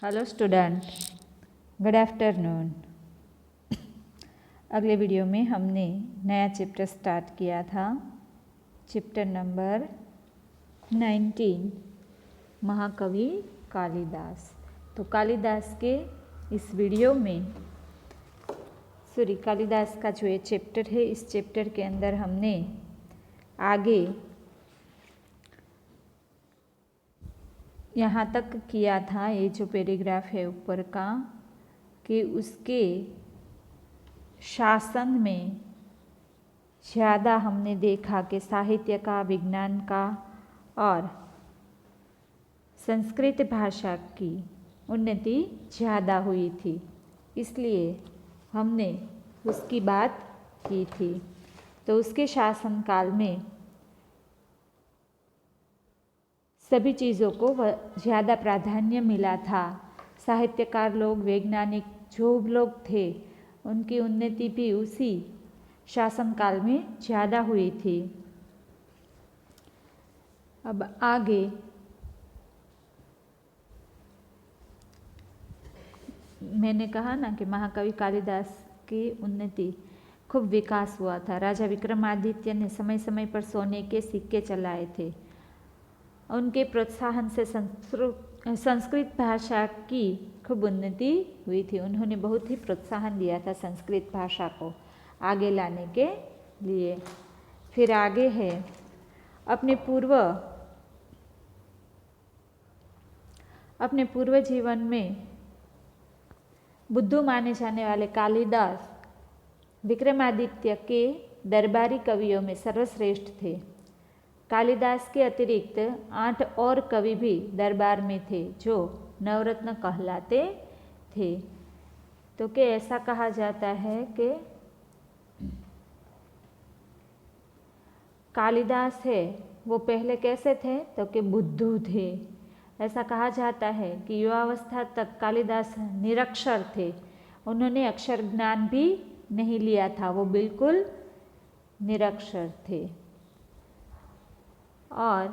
Hello student, good afternoon. अगले video में हमने नया चैप्टर स्टार्ट किया था, चैप्टर नंबर 19, महाकवि कालिदास। तो कालिदास के इस वीडियो में कालिदास का जो ये चैप्टर है, इस चैप्टर के अंदर हमने आगे यहाँ तक किया था, ये जो पैराग्राफ है ऊपर का, कि उसके शासन में ज़्यादा हमने देखा कि साहित्य का, विज्ञान का और संस्कृत भाषा की उन्नति ज़्यादा हुई थी, इसलिए हमने उसकी बात की थी। तो उसके शासनकाल में सभी चीज़ों को ज़्यादा प्राधान्य मिला था। साहित्यकार लोग, वैज्ञानिक जो लोग थे, उनकी उन्नति भी उसी शासनकाल में ज़्यादा हुई थी। अब आगे मैंने कहा ना कि महाकवि कालिदास की उन्नति, खूब विकास हुआ था। राजा विक्रमादित्य ने समय समय पर सोने के सिक्के चलाए थे। उनके प्रोत्साहन से संस्कृत भाषा की खूब उन्नति हुई थी। उन्होंने बहुत ही प्रोत्साहन दिया था संस्कृत भाषा को आगे लाने के लिए। फिर आगे है, अपने पूर्व जीवन में बुद्धू माने जाने वाले कालिदास विक्रमादित्य के दरबारी कवियों में सर्वश्रेष्ठ थे। कालिदास के अतिरिक्त 8 और कवि भी दरबार में थे जो नवरत्न कहलाते थे। तो कि ऐसा कहा जाता है कि कालिदास है वो पहले कैसे थे, तो कि बुद्धू थे। ऐसा कहा जाता है कि युवावस्था तक कालिदास निरक्षर थे। उन्होंने अक्षर ज्ञान भी नहीं लिया था, वो बिल्कुल निरक्षर थे। और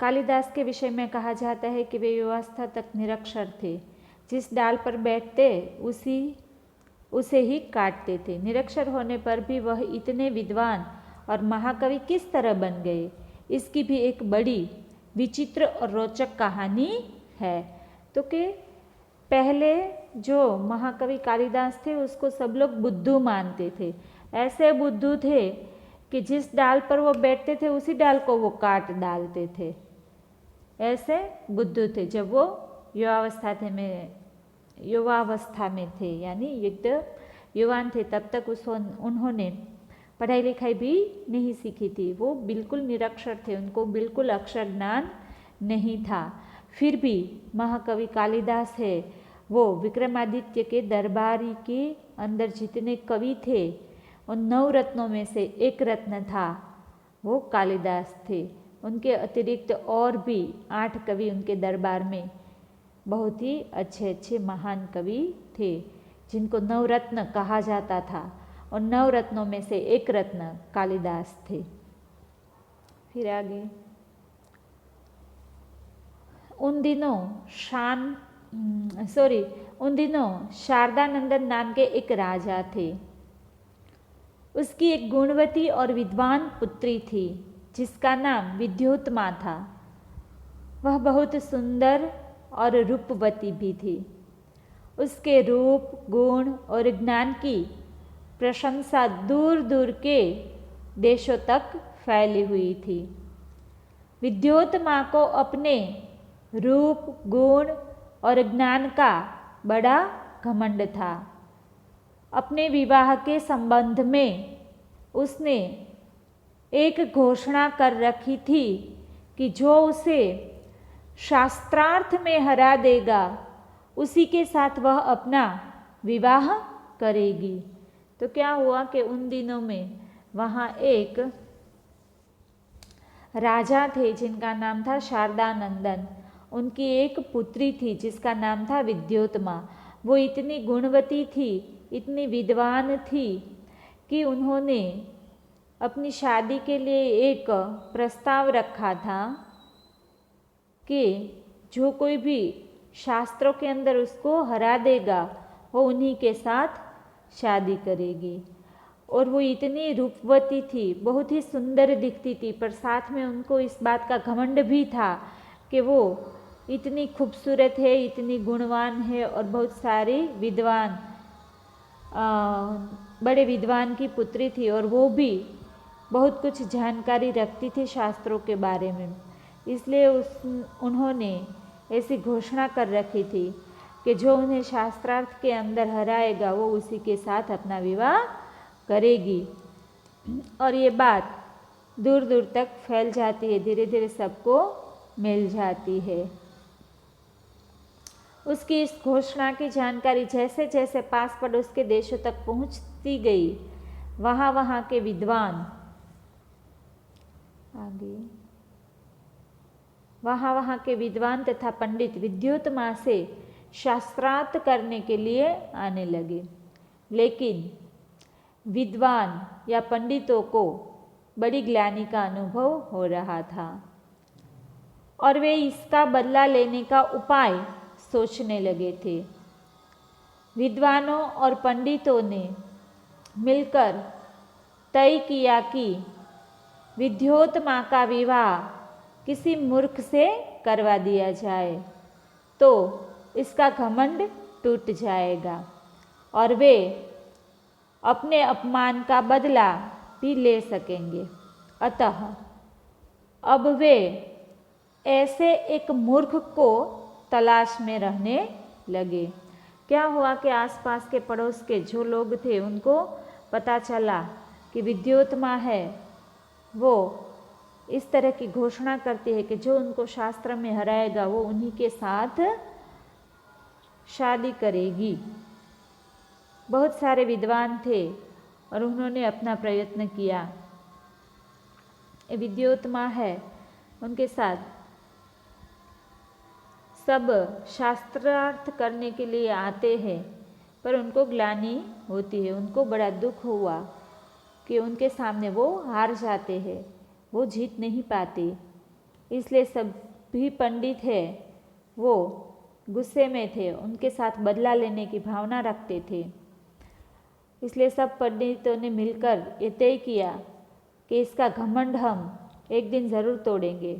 कालिदास के विषय में कहा जाता है कि वे युवावस्था तक निरक्षर थे। जिस डाल पर बैठते उसे ही काटते थे। निरक्षर होने पर भी वह इतने विद्वान और महाकवि किस तरह बन गए, इसकी भी एक बड़ी विचित्र और रोचक कहानी है। तो कि पहले जो महाकवि कालिदास थे उसको सब लोग बुद्धू मानते थे। ऐसे बुद्धू थे कि जिस डाल पर वो बैठते थे उसी डाल को वो काट डालते थे। ऐसे बुद्धू थे जब वो युवावस्था में थे, यानी युक्त युवान थे, तब तक उन्होंने पढ़ाई लिखाई भी नहीं सीखी थी। वो बिल्कुल निरक्षर थे, उनको बिल्कुल अक्षर ज्ञान नहीं था। फिर भी महाकवि कालिदास है वो विक्रमादित्य के दरबारी के अंदर जितने कवि थे, उन 9 रत्नों में से एक रत्न था, वो कालिदास थे। उनके अतिरिक्त और भी 8 कवि उनके दरबार में बहुत ही अच्छे अच्छे महान कवि थे, जिनको 9 रत्न कहा जाता था। और 9 रत्नों में से एक रत्न कालिदास थे। फिर आगे, उन दिनों शारदानंदन नाम के एक राजा थे। उसकी एक गुणवती और विद्वान पुत्री थी जिसका नाम विद्योत्मा था। वह बहुत सुंदर और रूपवती भी थी। उसके रूप, गुण और ज्ञान की प्रशंसा दूर दूर के देशों तक फैली हुई थी। विद्योत्मा को अपने रूप, गुण और ज्ञान का बड़ा घमंड था। अपने विवाह के संबंध में उसने एक घोषणा कर रखी थी कि जो उसे शास्त्रार्थ में हरा देगा उसी के साथ वह अपना विवाह करेगी। तो क्या हुआ कि उन दिनों में वहाँ एक राजा थे जिनका नाम था शारदानंदन। उनकी एक पुत्री थी जिसका नाम था विद्योत्मा। वो इतनी गुणवती थी, इतनी विद्वान थी कि उन्होंने अपनी शादी के लिए एक प्रस्ताव रखा था कि जो कोई भी शास्त्रों के अंदर उसको हरा देगा वो उन्हीं के साथ शादी करेगी। और वो इतनी रूपवती थी, बहुत ही सुंदर दिखती थी, पर साथ में उनको इस बात का घमंड भी था कि वो इतनी खूबसूरत है, इतनी गुणवान है और बहुत सारी विद्वान बड़े विद्वान की पुत्री थी और वो भी बहुत कुछ जानकारी रखती थी शास्त्रों के बारे में। इसलिए उन्होंने ऐसी घोषणा कर रखी थी कि जो उन्हें शास्त्रार्थ के अंदर हराएगा वो उसी के साथ अपना विवाह करेगी। और ये बात दूर दूर तक फैल जाती है, धीरे धीरे सबको मिल जाती है। उसकी इस घोषणा की जानकारी जैसे जैसे पास पड़ोस के देशों तक पहुंचती गई, वहाँ के विद्वान वहाँ के विद्वान तथा पंडित विद्योत्मा से शास्त्रार्थ करने के लिए आने लगे। लेकिन विद्वान या पंडितों को बड़ी ग्लानि का अनुभव हो रहा था और वे इसका बदला लेने का उपाय सोचने लगे थे। विद्वानों और पंडितों ने मिलकर तय किया कि विद्योत्मा का विवाह किसी मूर्ख से करवा दिया जाए तो इसका घमंड टूट जाएगा और वे अपने अपमान का बदला भी ले सकेंगे। अतः अब वे ऐसे एक मूर्ख को तलाश में रहने लगे। क्या हुआ कि आसपास के पड़ोस के जो लोग थे उनको पता चला कि विद्योत्मा है वो इस तरह की घोषणा करती है कि जो उनको शास्त्र में हराएगा वो उन्हीं के साथ शादी करेगी। बहुत सारे विद्वान थे और उन्होंने अपना प्रयत्न किया। विद्योत्मा है उनके साथ सब शास्त्रार्थ करने के लिए आते हैं, पर उनको ग्लानि होती है, उनको बड़ा दुख हुआ कि उनके सामने वो हार जाते हैं, वो जीत नहीं पाते। इसलिए सभी पंडित हैं वो गुस्से में थे, उनके साथ बदला लेने की भावना रखते थे। इसलिए सब पंडितों ने मिलकर ये तय किया कि इसका घमंड हम एक दिन ज़रूर तोड़ेंगे।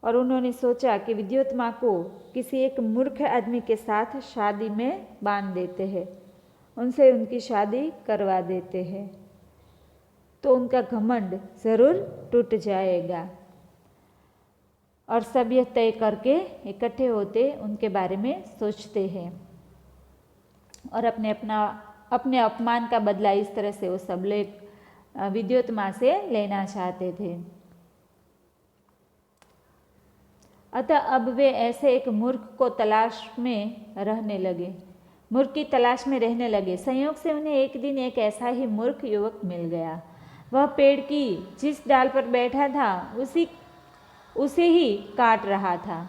और उन्होंने सोचा कि विद्योत्मा को किसी एक मूर्ख आदमी के साथ शादी में बांध देते हैं, उनसे उनकी शादी करवा देते हैं तो उनका घमंड ज़रूर टूट जाएगा। और सब यह तय करके इकट्ठे होते उनके बारे में सोचते हैं और अपने अपमान का बदला इस तरह से वो सब लोग विद्योत्मा से लेना चाहते थे। अतः अब वे ऐसे एक मूर्ख को तलाश में रहने लगे, मूर्ख की तलाश में रहने लगे। संयोग से उन्हें एक दिन एक ऐसा ही मूर्ख युवक मिल गया। वह पेड़ की जिस डाल पर बैठा था उसे ही काट रहा था।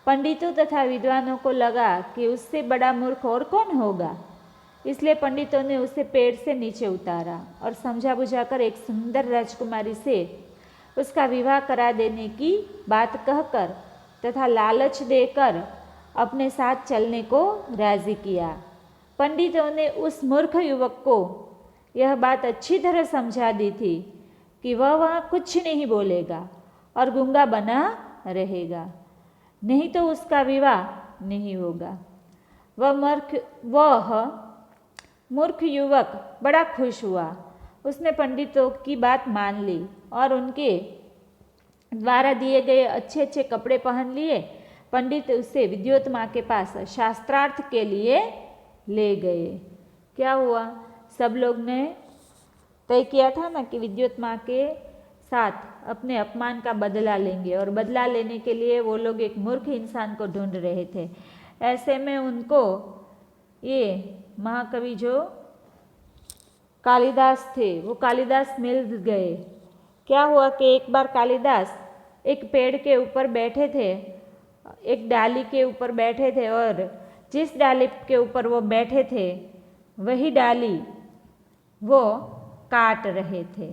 पंडितों तथा विद्वानों को लगा कि उससे बड़ा मूर्ख और कौन होगा, इसलिए पंडितों ने उसे पेड़ से नीचे उतारा और समझा बुझाकर एक सुंदर राजकुमारी से उसका विवाह करा देने की बात कहकर तथा लालच देकर अपने साथ चलने को राजी किया। पंडितों ने उस मूर्ख युवक को यह बात अच्छी तरह समझा दी थी कि वह वहाँ कुछ नहीं बोलेगा और गूंगा बना रहेगा, नहीं तो उसका विवाह नहीं होगा। वह मूर्ख युवक बड़ा खुश हुआ। उसने पंडितों की बात मान ली और उनके द्वारा दिए गए अच्छे अच्छे कपड़े पहन लिए। पंडित उसे विद्योत्मा के पास शास्त्रार्थ के लिए ले गए। क्या हुआ, सब लोग ने तय किया था ना कि विद्योत्मा के साथ अपने अपमान का बदला लेंगे और बदला लेने के लिए वो लोग एक मूर्ख इंसान को ढूंढ रहे थे। ऐसे में उनको ये महाकवि जो कालिदास थे वो कालिदास मिल गए। क्या हुआ कि एक बार कालिदास एक पेड़ के ऊपर बैठे थे, एक डाली के ऊपर बैठे थे और जिस डाली के ऊपर वो बैठे थे वही डाली वो काट रहे थे।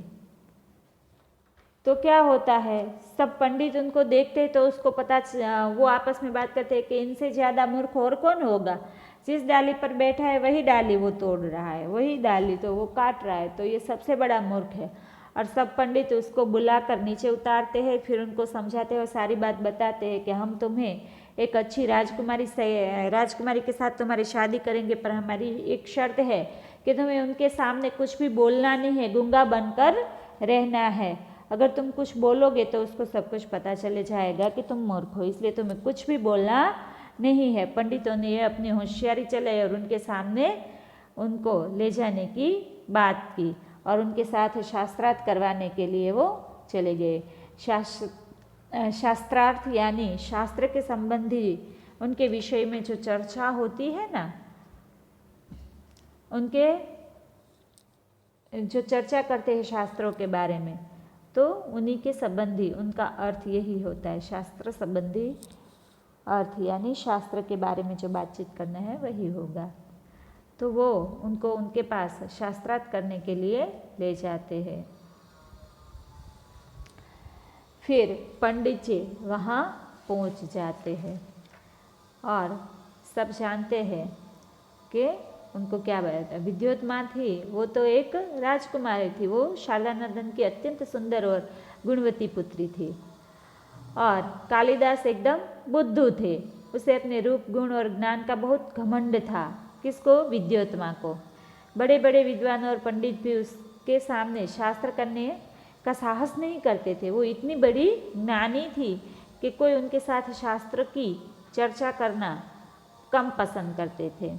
तो क्या होता है, सब पंडित उनको देखते तो उसको वो आपस में बात करते हैं कि इनसे ज़्यादा मूर्ख और कौन होगा, जिस डाली पर बैठा है वही डाली वो तोड़ रहा है, वही डाली तो वो काट रहा है, तो ये सबसे बड़ा मूर्ख है। और सब पंडित उसको बुलाकर नीचे उतारते हैं, फिर उनको समझाते हैं और सारी बात बताते हैं कि हम तुम्हें एक अच्छी राजकुमारी के साथ तुम्हारी शादी करेंगे, पर हमारी एक शर्त है कि तुम्हें उनके सामने कुछ भी बोलना नहीं है, गूंगा बनकर रहना है। अगर तुम कुछ बोलोगे तो उसको सब कुछ पता चले जाएगा कि तुम मूर्ख हो, इसलिए तुम्हें कुछ भी बोलना नहीं है। पंडितों ने अपनी होशियारी चलाई और उनके सामने उनको ले जाने की बात की और उनके साथ शास्त्रार्थ करवाने के लिए वो चले गए। शास्त्रार्थ यानी शास्त्र के संबंधी उनके विषय में जो चर्चा होती है ना, उनके जो चर्चा करते हैं शास्त्रों के बारे में, तो उन्हीं के संबंधी उनका अर्थ यही होता है, शास्त्र संबंधी अर्थ यानी शास्त्र के बारे में जो बातचीत करना है वही होगा। तो वो उनको उनके पास शास्त्रार्थ करने के लिए ले जाते हैं। फिर पंडित जी वहाँ पहुँच जाते हैं और सब जानते हैं कि उनको क्या बताया। विद्योत्मा थी, वो तो एक राजकुमारी थी, वो शारदा नंदन की अत्यंत सुंदर और गुणवती पुत्री थी। और कालिदास एकदम बुद्धू थे, उसे अपने रूप गुण और ज्ञान का बहुत घमंड था। किसको? विद्योत्मा को। बड़े बड़े विद्वान और पंडित भी उसके सामने शास्त्र करने का साहस नहीं करते थे। वो इतनी बड़ी ज्ञानी थी कि कोई उनके साथ शास्त्र की चर्चा करना कम पसंद करते थे।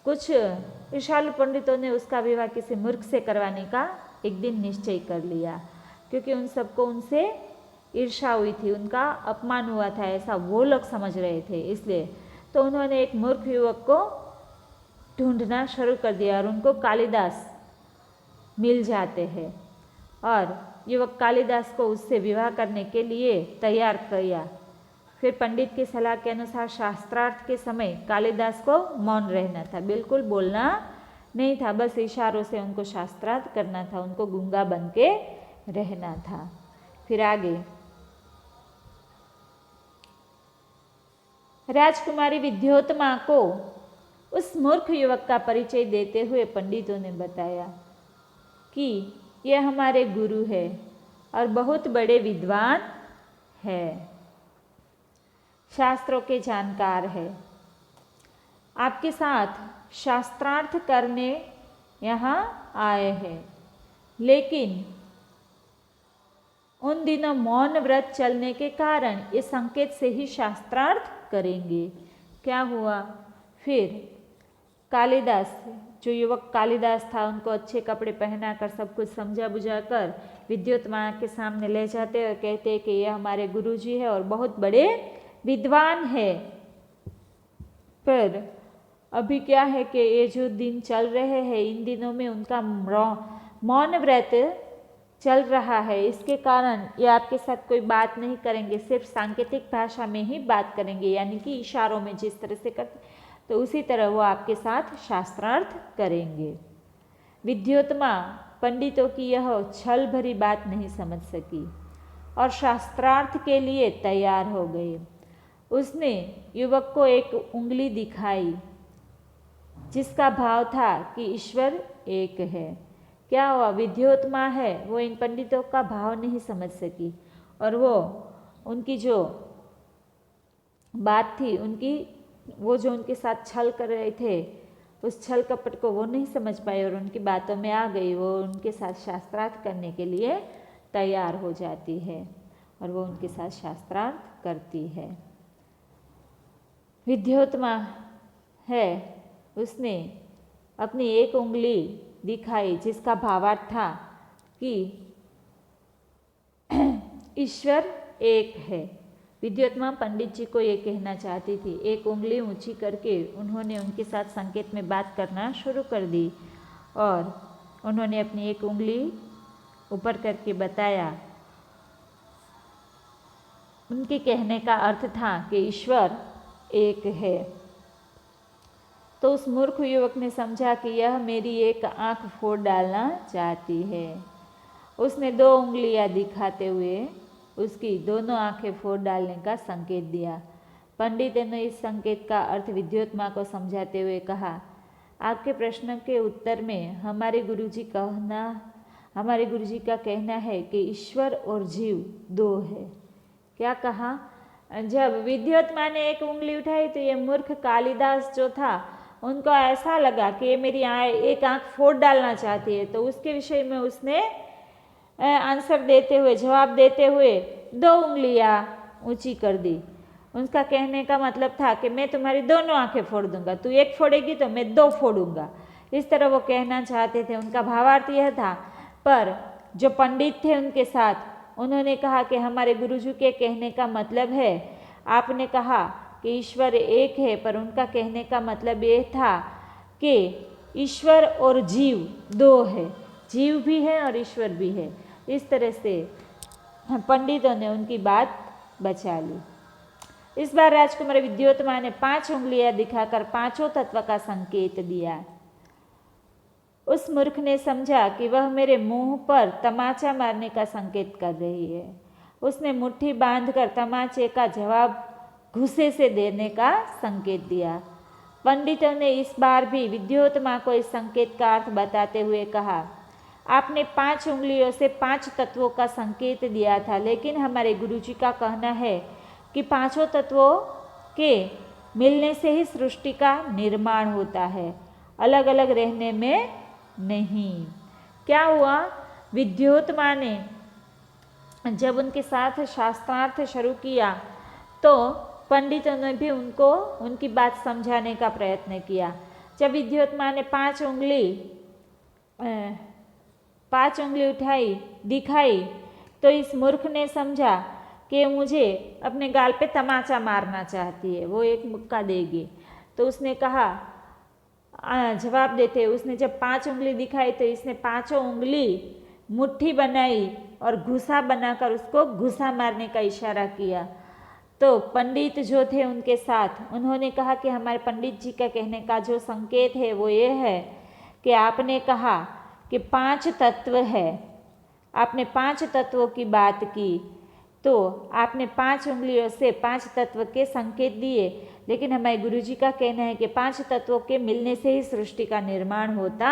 कुछ ईर्ष्यालु पंडितों ने उसका विवाह किसी मूर्ख से करवाने का एक दिन निश्चय कर लिया, क्योंकि उन सबको उनसे ईर्ष्या हुई थी, उनका अपमान हुआ था, ऐसा वो लोग समझ रहे थे। इसलिए तो उन्होंने एक मूर्ख युवक को ढूंढना शुरू कर दिया और उनको कालिदास मिल जाते हैं और युवक कालिदास को उससे विवाह करने के लिए तैयार किया। फिर पंडित की सलाह के अनुसार शास्त्रार्थ के समय कालिदास को मौन रहना था, बिल्कुल बोलना नहीं था, बस इशारों से उनको शास्त्रार्थ करना था, उनको गूंगा बन के रहना था। फिर आगे राजकुमारी विद्योत्मा को उस मूर्ख युवक का परिचय देते हुए पंडितों ने बताया कि यह हमारे गुरु है और बहुत बड़े विद्वान है, शास्त्रों के जानकार है, आपके साथ शास्त्रार्थ करने यहाँ आए हैं। लेकिन उन दिनों मौन व्रत चलने के कारण इस संकेत से ही शास्त्रार्थ करेंगे। क्या हुआ? फिर कालिदास, जो युवक कालिदास था, उनको अच्छे कपड़े पहनाकर सब कुछ समझा बुझा कर विद्योत्मा के सामने ले जाते और कहते कि ये हमारे गुरुजी है और बहुत बड़े विद्वान है। पर अभी क्या है कि ये जो दिन चल रहे हैं, इन दिनों में उनका मौन व्रत चल रहा है, इसके कारण ये आपके साथ कोई बात नहीं करेंगे, सिर्फ सांकेतिक भाषा में ही बात करेंगे, यानी कि इशारों में जिस तरह से करते तो उसी तरह वो आपके साथ शास्त्रार्थ करेंगे। विद्योत्मा पंडितों की यह छल भरी बात नहीं समझ सकी और शास्त्रार्थ के लिए तैयार हो गई। उसने युवक को एक उंगली दिखाई जिसका भाव था कि ईश्वर एक है। क्या हुआ? विद्योत्मा है वो इन पंडितों का भाव नहीं समझ सकी और वो उनकी जो बात थी, वो जो उनके साथ छल कर रहे थे, उस छल कपट को वो नहीं समझ पाई और उनकी बातों में आ गई। वो उनके साथ शास्त्रार्थ करने के लिए तैयार हो जाती है और वो उनके साथ शास्त्रार्थ करती है। विद्योत्मा है, उसने अपनी एक उंगली दिखाई जिसका भावार्थ था कि ईश्वर एक है। विद्योत्मा पंडित जी को ये कहना चाहती थी। एक उंगली ऊंची करके उन्होंने उनके साथ संकेत में बात करना शुरू कर दी और उन्होंने अपनी एक उंगली ऊपर करके बताया। उनके कहने का अर्थ था कि ईश्वर एक है। तो उस मूर्ख युवक ने समझा कि यह मेरी एक आंख फोड़ डालना चाहती है उसने 2 उंगलियां दिखाते हुए उसकी दोनों आंखें फोड़ डालने का संकेत दिया। पंडित ने इस संकेत का अर्थ विद्योत्मा को समझाते हुए कहा, आपके प्रश्न के उत्तर में हमारे गुरुजी का कहना है कि ईश्वर और जीव 2 है। क्या कहा? जब विद्योत्मा ने एक उंगली उठाई तो ये मूर्ख कालिदास जो था उनको ऐसा लगा कि ये मेरी एक आंख फोड़ डालना चाहती है, तो उसके विषय में उसने आंसर देते हुए, जवाब देते हुए 2 उंगलियां ऊंची कर दी। उसका कहने का मतलब था कि मैं तुम्हारी दोनों आंखें फोड़ दूंगा, तू एक फोड़ेगी तो मैं 2 फोड़ूंगा। इस तरह वो कहना चाहते थे, उनका भावार्थ यह था। पर जो पंडित थे उनके साथ, उन्होंने कहा कि हमारे गुरुजी के कहने का मतलब है, आपने कहा कि ईश्वर एक है, पर उनका कहने का मतलब ये था कि ईश्वर और जीव 2 है, जीव भी है और ईश्वर भी है। इस तरह से पंडितों ने उनकी बात बचा ली। इस बार राजकुमार विद्योत्मा ने 5 उंगलियां दिखाकर 5 तत्व का संकेत दिया। उस मूर्ख ने समझा कि वह मेरे मुंह पर तमाचा मारने का संकेत कर रही है। उसने मुट्ठी बांधकर तमाचे का जवाब घुसे से देने का संकेत दिया। पंडितों ने इस बार भी विद्योत्मा को इस संकेत का अर्थ बताते हुए कहा, आपने 5 उंगलियों से 5 तत्वों का संकेत दिया था, लेकिन हमारे गुरुजी का कहना है कि 5 तत्वों के मिलने से ही सृष्टि का निर्माण होता है, अलग अलग रहने में नहीं। क्या हुआ? विद्योत्मा ने जब उनके साथ शास्त्रार्थ शुरू किया तो पंडितों ने भी उनको उनकी बात समझाने का प्रयत्न किया। जब विद्योत्मा ने 5 उंगली दिखाई तो इस मूर्ख ने समझा कि मुझे अपने गाल पे तमाचा मारना चाहती है, वो एक मुक्का देगी। तो उसने कहा, जवाब देते उसने जब 5 उंगली दिखाई तो इसने 5 उंगली मुट्ठी बनाई और घुसा बनाकर उसको घुसा मारने का इशारा किया। तो पंडित जो थे उनके साथ, उन्होंने कहा कि हमारे पंडित जी का कहने का जो संकेत है वो ये है कि आपने कहा कि 5 तत्व है, आपने 5 तत्वों की बात की, तो आपने 5 उंगलियों से 5 तत्व के संकेत दिए, लेकिन हमारे गुरुजी का कहना है कि 5 तत्वों के मिलने से ही सृष्टि का निर्माण होता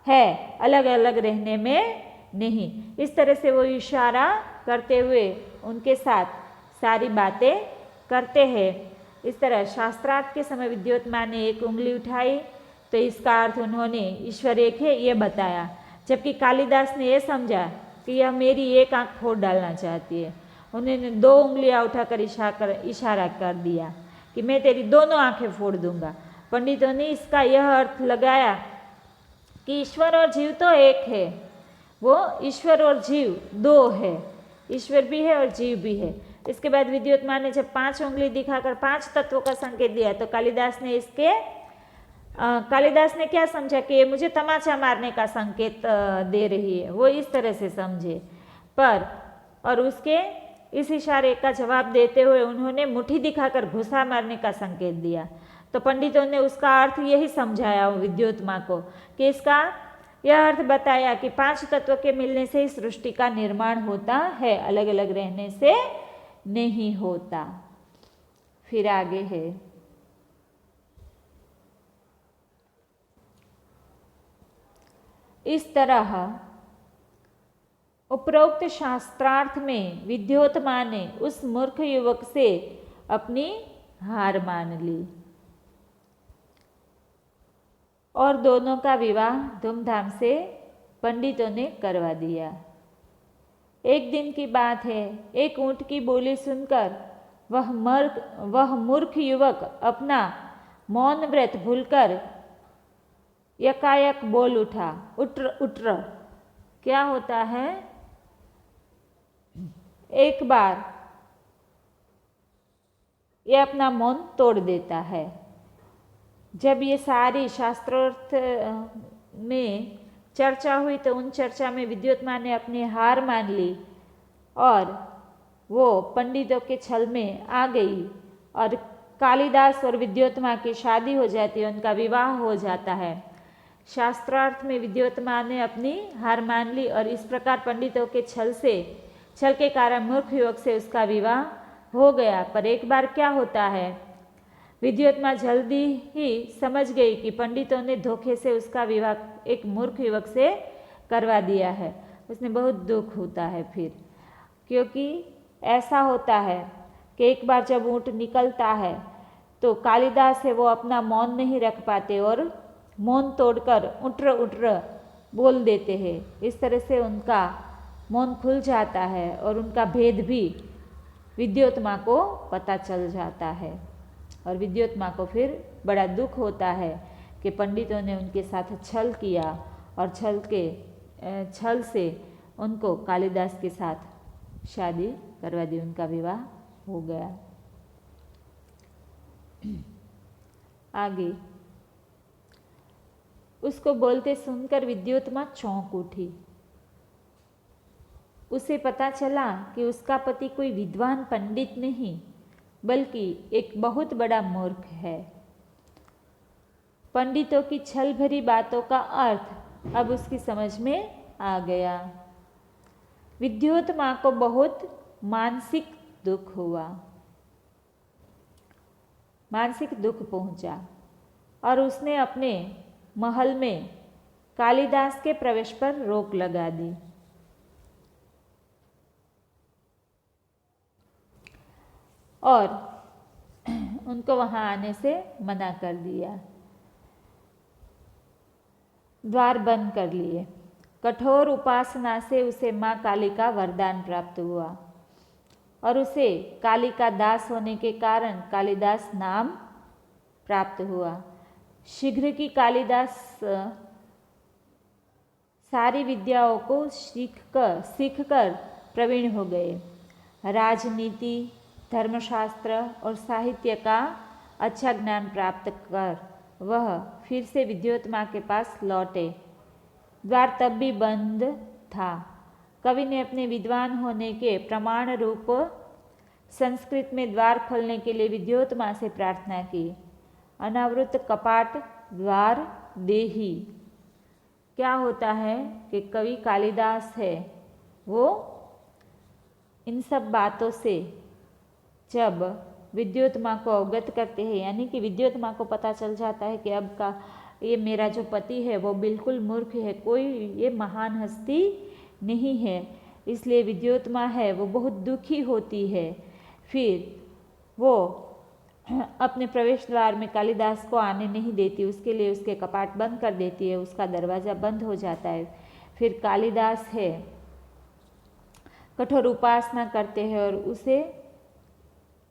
है, अलग अलग रहने में नहीं। इस तरह से वो इशारा करते हुए उनके साथ सारी बातें करते हैं। इस तरह शास्त्रार्थ के समय विद्योत्मा ने एक उंगली उठाई तो इसका अर्थ उन्होंने ईश्वर एक है ये बताया, जबकि कालिदास ने यह समझा कि यह मेरी एक आंख फोड़ डालना चाहती है। उन्होंने 2 उंगलियां उठाकर इशारा कर दिया कि मैं तेरी दोनों आंखें फोड़ दूंगा। पंडितों ने इसका यह अर्थ लगाया कि ईश्वर और जीव तो एक है, वो ईश्वर और जीव 2 है, ईश्वर भी है और जीव भी है। इसके बाद विद्योत्मा ने जब 5 उंगली दिखाकर 5 तत्वों का संकेत दिया तो कालिदास ने क्या समझा कि ये मुझे तमाचा मारने का संकेत दे रही है, वो इस तरह से समझे। और उसके इस इशारे का जवाब देते हुए उन्होंने मुट्ठी दिखाकर घुसा मारने का संकेत दिया। तो पंडितों ने उसका अर्थ यही समझाया विद्योत्मा को कि इसका यह अर्थ बताया कि 5 तत्व के मिलने से ही सृष्टि का निर्माण होता है, अलग अलग रहने से नहीं होता। फिर आगे है, इस तरह उपरोक्त शास्त्रार्थ में विद्योत्मा ने उस मूर्ख युवक से अपनी हार मान ली और दोनों का विवाह धूमधाम से पंडितों ने करवा दिया। एक दिन की बात है, एक ऊंट की बोली सुनकर वह मूर्ख युवक अपना मौन व्रत भूलकर यकायक बोल उठा, उट्र। क्या होता है? एक बार ये अपना मौन तोड़ देता है। जब ये सारी शास्त्रार्थ में चर्चा हुई तो उन चर्चा में विद्योत्मा ने अपनी हार मान ली और वो पंडितों के छल में आ गई और कालिदास और विद्योत्मा की शादी हो जाती है, उनका विवाह हो जाता है। शास्त्रार्थ में विद्योत्मा ने अपनी हार मान ली और इस प्रकार पंडितों के छल के कारण मूर्ख युवक से उसका विवाह हो गया। पर एक बार क्या होता है, विद्योत्मा जल्दी ही समझ गई कि पंडितों ने धोखे से उसका विवाह एक मूर्ख युवक से करवा दिया है। उसने बहुत दुख होता है फिर, क्योंकि ऐसा होता है कि एक बार जब ऊँट निकलता है तो कालिदास है वो अपना मौन नहीं रख पाते और मौन तोड़कर उट्र उट्र बोल देते हैं। इस तरह से उनका मौन खुल जाता है और उनका भेद भी विद्योत्मा को पता चल जाता है और विद्योत्मा को फिर बड़ा दुख होता है कि पंडितों ने उनके साथ छल किया और छल से उनको कालिदास के साथ शादी करवा दी, उनका विवाह हो गया। आगे उसको बोलते सुनकर विद्योत्मा चौंक उठी। उसे पता चला कि उसका पति कोई विद्वान पंडित नहीं बल्कि एक बहुत बड़ा मूर्ख है। पंडितों की छल भरी बातों का अर्थ अब उसकी समझ में आ गया। विद्योत्मा को बहुत मानसिक दुख हुआ, मानसिक दुख पहुंचा और उसने अपने महल में कालिदास के प्रवेश पर रोक लगा दी और उनको वहां आने से मना कर दिया, द्वार बंद कर लिए। कठोर उपासना से उसे माँ काली का वरदान प्राप्त हुआ और उसे काली का दास होने के कारण कालिदास नाम प्राप्त हुआ। शीघ्र की कालिदास सारी विद्याओं को सीखकर प्रवीण हो गए। राजनीति, धर्मशास्त्र और साहित्य का अच्छा ज्ञान प्राप्त कर वह फिर से विद्योत्मा के पास लौटे। द्वार तब भी बंद था। कवि ने अपने विद्वान होने के प्रमाण रूप संस्कृत में द्वार खोलने के लिए विद्योत्मा से प्रार्थना की। अनावृत कपाट द्वार देहि। क्या होता है कि कवि कालिदास है वो इन सब बातों से जब विद्योत्मा को अवगत करते हैं, यानी कि विद्योत्मा को पता चल जाता है कि अब का ये मेरा जो पति है वो बिल्कुल मूर्ख है, कोई ये महान हस्ती नहीं है, इसलिए विद्योत्मा है वो बहुत दुखी होती है। फिर वो अपने प्रवेश द्वार में कालिदास को आने नहीं देती, उसके लिए उसके कपाट बंद कर देती है, उसका दरवाज़ा बंद हो जाता है। फिर कालिदास है कठोर उपासना करते हैं और उसे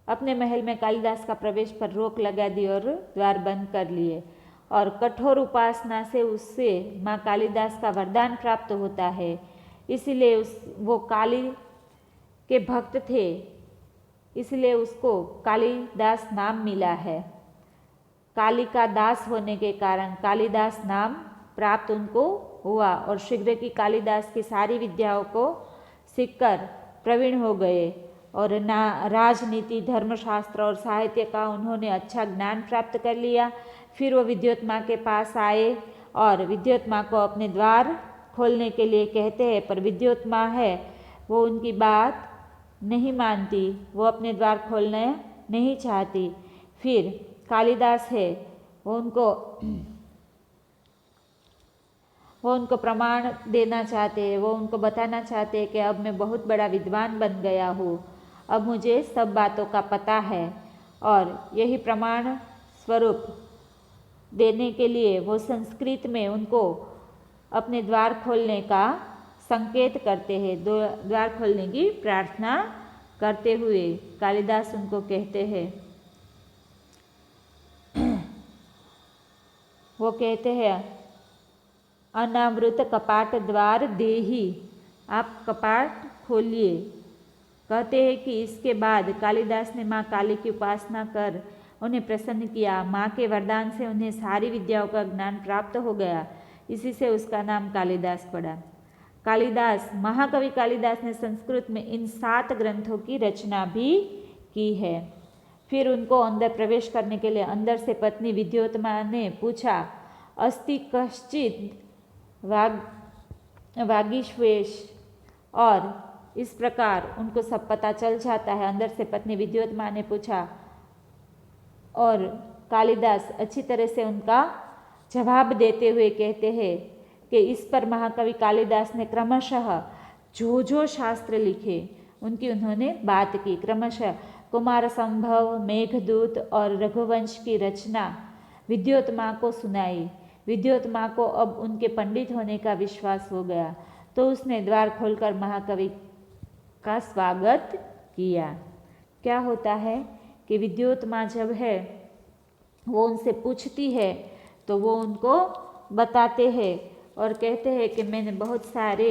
अपने महल में कालिदास का प्रवेश पर रोक लगा दी और द्वार बंद कर लिए। और कठोर उपासना से उससे माँ कालिदास का वरदान प्राप्त होता है, इसीलिए वो काली के भक्त थे, इसलिए उसको कालिदास नाम मिला है। काली का दास होने के कारण कालिदास नाम प्राप्त उनको हुआ और शीघ्र की कालिदास की सारी विद्याओं को सीखकर प्रवीण हो गए और राजनीति, धर्मशास्त्र और साहित्य का उन्होंने अच्छा ज्ञान प्राप्त कर लिया। फिर वो विद्योत्मा के पास आए और विद्योत्मा को अपने द्वार खोलने के लिए कहते हैं, पर विद्योत्मा है वो उनकी बात नहीं मानती, वो अपने द्वार खोलने नहीं चाहती। फिर कालिदास है वो उनको प्रमाण देना चाहते हैं, वो उनको बताना चाहते हैं कि अब मैं बहुत बड़ा विद्वान बन गया हूँ, अब मुझे सब बातों का पता है। और यही प्रमाण स्वरूप देने के लिए वो संस्कृत में उनको अपने द्वार खोलने का संकेत करते हैं, द्वार खोलने की प्रार्थना करते हुए कालिदास उनको कहते हैं, वो कहते हैं अनावृत कपाट द्वार देहि, आप कपाट खोलिए। कहते हैं कि इसके बाद कालिदास ने माँ काली की उपासना कर उन्हें प्रसन्न किया। माँ के वरदान से उन्हें सारी विद्याओं का ज्ञान प्राप्त हो गया, इसी से उसका नाम कालिदास पड़ा। कालिदास, महाकवि कालिदास ने संस्कृत में इन 7 ग्रंथों की रचना भी की है। फिर उनको अंदर प्रवेश करने के लिए अंदर से पत्नी विद्योत्मा ने पूछा अस्ति कश्चित वागीश्वेश, और इस प्रकार उनको सब पता चल जाता है। अंदर से पत्नी विद्योत्मा ने पूछा और कालिदास अच्छी तरह से उनका जवाब देते हुए कहते हैं कि इस पर महाकवि कालिदास ने क्रमशः जो शास्त्र लिखे उनकी उन्होंने बात की। क्रमशः कुमार संभव, मेघदूत और रघुवंश की रचना विद्योत्मा को सुनाई। विद्योत्मा को अब उनके पंडित होने का विश्वास हो गया, तो उसने द्वार खोलकर महाकवि का स्वागत किया। क्या होता है कि विद्योत्मा जब है वो उनसे पूछती है तो वो उनको बताते हैं और कहते हैं कि मैंने बहुत सारे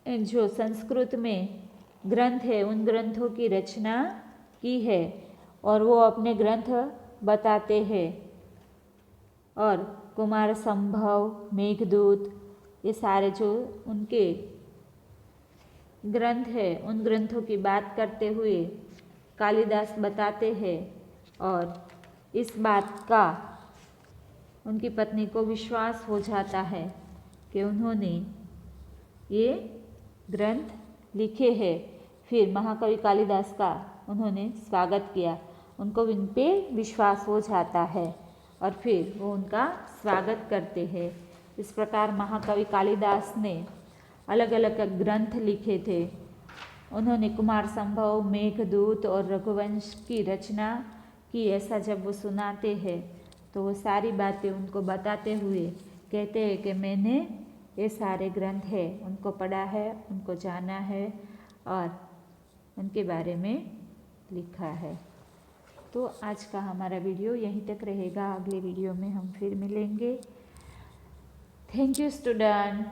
जो संस्कृत में ग्रंथ है उन ग्रंथों की रचना की है, और वो अपने ग्रंथ बताते हैं। और कुमार संभव, मेघदूत, ये सारे जो उनके ग्रंथ है उन ग्रंथों की बात करते हुए कालिदास बताते हैं, और इस बात का उनकी पत्नी को विश्वास हो जाता है कि उन्होंने ये ग्रंथ लिखे हैं। फिर महाकवि कालिदास का उन्होंने स्वागत किया, उनको उन पे विश्वास हो जाता है और फिर वो उनका स्वागत करते हैं। इस प्रकार महाकवि कालिदास ने अलग अलग ग्रंथ लिखे थे। उन्होंने कुमार संभव, मेघदूत और रघुवंश की रचना की। ऐसा जब वो सुनाते हैं तो वो सारी बातें उनको बताते हुए कहते हैं कि मैंने ये सारे ग्रंथ है उनको पढ़ा है, उनको जाना है और उनके बारे में लिखा है। तो आज का हमारा वीडियो यहीं तक रहेगा। अगले वीडियो में हम फिर मिलेंगे। Thank you student.